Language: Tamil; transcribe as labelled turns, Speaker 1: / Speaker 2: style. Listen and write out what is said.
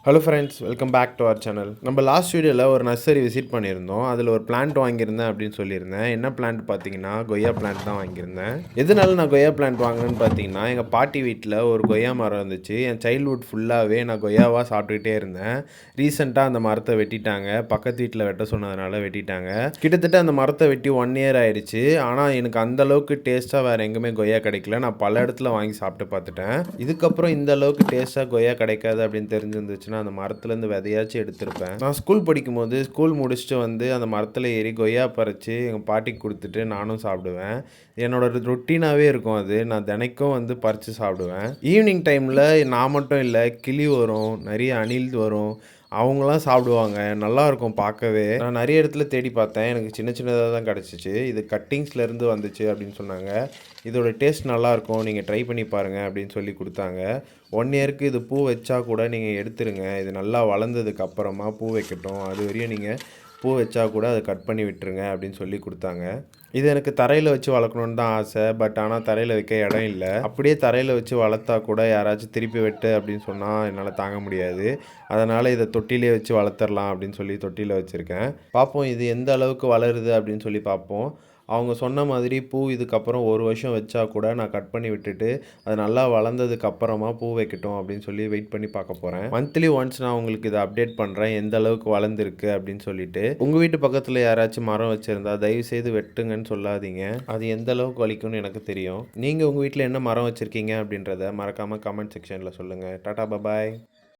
Speaker 1: Hello friends, welcome back to our channel. நம்ம லாஸ்ட் வீடியோவில் ஒரு நர்சரி விசிட் பண்ணியிருந்தோம். அதில் ஒரு பிளான்ட் வாங்கியிருந்தேன் அப்படின்னு சொல்லியிருந்தேன். என்ன பிளான்ட் பார்த்தீங்கன்னா கொய்யா பிளான்ட் தான் வாங்கியிருந்தேன். எதனால நான் கொய்யா பிளான்ட் வாங்கினேன்னு பார்த்தீங்கன்னா, எங்கள் பாட்டி வீட்டில் ஒரு கொய்யா மரம் இருந்துச்சு. என் சைல்ட்ஹுட் ஃபுல்லாகவே நான் கொய்யாவாக சாப்பிட்டுக்கிட்டே இருந்தேன். ரீசெண்டாக அந்த மரத்தை வெட்டிட்டாங்க. பக்கத்து வீட்டில் வெட்ட சொன்னதுனால வெட்டிட்டாங்க. கிட்டத்தட்ட அந்த மரத்தை வெட்டி 1 இயர் ஆயிடுச்சு. ஆனால் எனக்கு அந்த அளவுக்கு டேஸ்ட்டாக வேறு எங்கேயுமே கொய்யா கிடைக்கல. நான் பல இடத்துல வாங்கி சாப்பிட்டு பார்த்துட்டேன். இதுக்கப்புறம் இந்த அளவுக்கு டேஸ்ட்டாக கொய்யா கிடைக்காது அப்படின்னு தெரிஞ்சிருந்துச்சு அந்த மரத்துலேருந்து விதையாச்சும் எடுத்திருப்பேன். நான் ஸ்கூல் படிக்கும்போது ஸ்கூல் முடிச்சுட்டு வந்து அந்த மரத்தில் ஏறி கொய்யா பறித்து எங்கள் பாட்டிக்கு கொடுத்துட்டு நானும் சாப்பிடுவேன். என்னோட ரொட்டீனாகவே இருக்கும் அது. நான் தினைக்கும் வந்து பறித்து சாப்பிடுவேன். ஈவினிங் டைமில் நான் மட்டும் இல்லை, கிளி வரும், நிறைய அணில் வரும், அவங்களாம் சாப்பிடுவாங்க. நல்லாயிருக்கும் பார்க்கவே. நான் நிறைய இடத்துல தேடி பார்த்தேன். எனக்கு சின்ன சின்னதாக தான் கிடச்சிச்சு. இது கட்டிங்ஸ்லேருந்து வந்துச்சு அப்படின்னு சொன்னாங்க. இதோட டேஸ்ட் நல்லாயிருக்கும், நீங்கள் ட்ரை பண்ணி பாருங்கள் அப்படின்னு சொல்லி கொடுத்தாங்க. 1 இயருக்கு இது பூ வச்சா கூட நீங்கள் எடுத்துருங்க. இது நல்லா வளர்ந்ததுக்கு அப்புறமா பூ வைக்கட்டும். அது வரையும் நீங்கள் பூ வச்சா கூட அதை கட் பண்ணி விட்டுருங்க அப்படின்னு சொல்லி கொடுத்தாங்க. இது எனக்கு தரையில் வச்சு வளர்க்கணுன்னு தான் ஆசை. பட் ஆனால் தரையில் வைக்க இடம் இல்லை. அப்படியே தரையில் வச்சு வளர்த்தா கூட யாராச்சும் திருப்பி வெட்டு அப்படின்னு சொன்னால் என்னால் தாங்க முடியாது. அதனால் இதை தொட்டிலே வச்சு வளர்த்துடலாம் அப்படின்னு சொல்லி தொட்டியில் வச்சுருக்கேன். பார்ப்போம் இது எந்த அளவுக்கு வளருது அப்படின்னு சொல்லி பார்ப்போம். அவங்க சொன்ன மாதிரி பூ இதுக்கப்புறம் 1 வருஷம் வச்சா கூட நான் கட் பண்ணி விட்டுட்டு அது நல்லா வளர்ந்ததுக்கு அப்புறமா பூ வைக்கட்டும் அப்படின்னு சொல்லி வெயிட் பண்ணி பார்க்க போகிறேன். மந்த்லி ஒன்ஸ் நான் உங்களுக்கு இதை அப்டேட் பண்ணுறேன், எந்த அளவுக்கு வளர்ந்துருக்கு அப்படின்னு சொல்லிட்டு. உங்கள் வீட்டு பக்கத்தில் யாராச்சும் மரம் வச்சுருந்தா தயவுசெய்து வெட்டுங்கன்னு சொல்லாதீங்க. அது எந்த அளவுக்கு வலிக்கும்னு எனக்கு தெரியும். நீங்கள் உங்கள் வீட்டில் என்ன மரம் வச்சுருக்கீங்க அப்படின்றத மறக்காமல் கமெண்ட் செக்ஷனில் சொல்லுங்கள். டாடா, பபாய்.